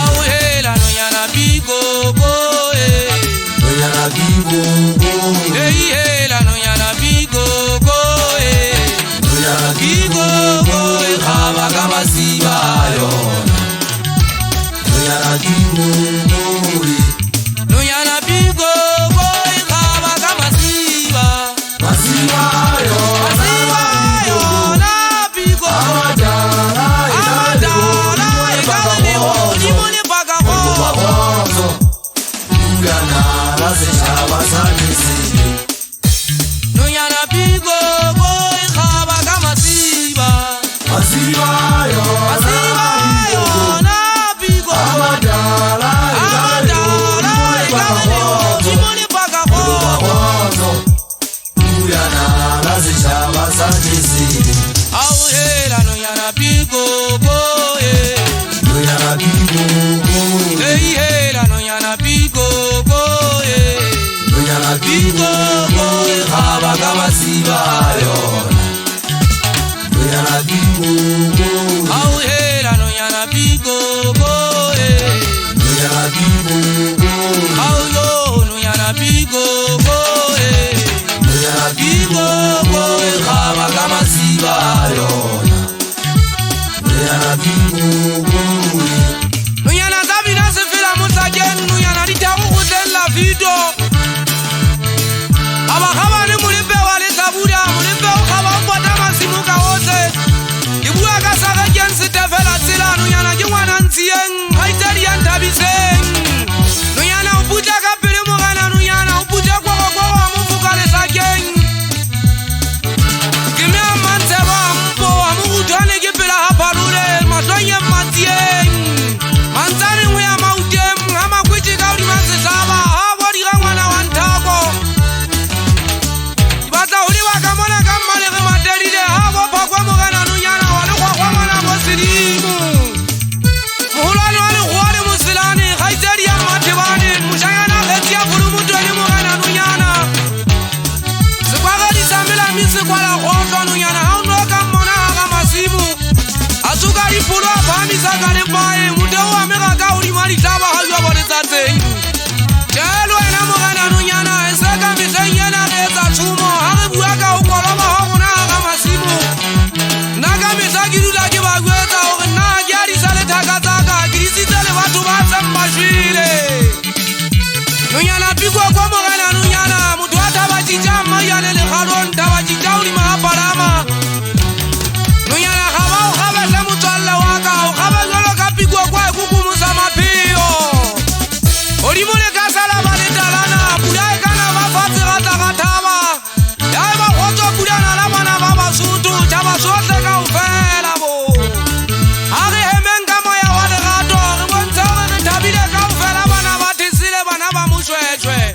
Auhela Nonyana Bigogo, Nonyana Bigogo, Hela Nonyana Bigogo, Nonyana Bigogo, Khaba Kamasiba yona. Nonyana Bigogo, Nonyana Bigogo, Khaba Kamasiba. Masiba yona Bigogo. Amadala Limone Bagaho. Nonyana Lazeshaba Sanisi. Nonyana Bigogo, Khaba Kamasiba. Masiba yona Bigogo. Amadala Limone Bagaho. Nonyana Lazeshaba Sanisi. Auhela Nonyana Bigogo, Nonyana Bigogo, hela Nonyana Bigogo, Nonyana Bigogo, Khaba Kamasiba yona. Nonyana Bigogo, Auhela Nonyana Bigogo, Nonyana Bigogo, auyo Nonyana Bigogo, Nonyana Bigogo, Khaba Kamasiba yona. Nonyana Bigogo, Nonyana Zabina se fait la montagne, Nonyana Ditaou Hotel la video. Abakaba ni mulimbe wale Zabuda, mulimbe ukaba mpata masimuka wote. Ibuya kasaka jensi tefela tila, Nonyana jingwana nziyeng, haitari yantabiseng. Nonyana upuja kapiri mugana, Nonyana upuja kwa mufukale sakeng. Kimia manteba mpo, amugutwane kipila haparule, masonye matiyeng. Manzani nguya maudem, hama kwichi kauli masisaba, hawadi gangwana wantako. Ibata huli wakamona kamale kemadelile, hawa pakwa mugana Nonyana wale kwa mwana mosilimu. Muhulani wale kuwale musilani, khaiteri ya matibani, mushayana kheti ya furumutu wali mugana Nonyana. Sikwagadi samila misi kwa la khoso Nonyana, haunoka mona haka masimu. Asuka ipulu apami sakane pae, mutewa mega kauli mali taba hajwa bone zateng. Chelo ena mugana Nonyana, eseka misenyena reza chumo, hake buwaka ukoloma hokuna haka masimu. Naga misagiru lage bagweza, na jari sale takataka, kirisi tele watu basa mbashile. Nonyana pigwa kwa mugana Nonyana, mutu atabachija mayane le kharon, tabachija uli mahaparama. Nonyana khaba ukhabe se mutwalla waka, ukhabe yolo kapigwa kwa kukumusa mapio. Olimole kasala bale dalana, budae kana bafati gata gataba. Yae bakhoto budana labana baba sutu, taba sote ka ufela bo. Age hemenga moya wale gato, ribonsa ore tabile ka ufela bana batisile bana ba mushweshwe.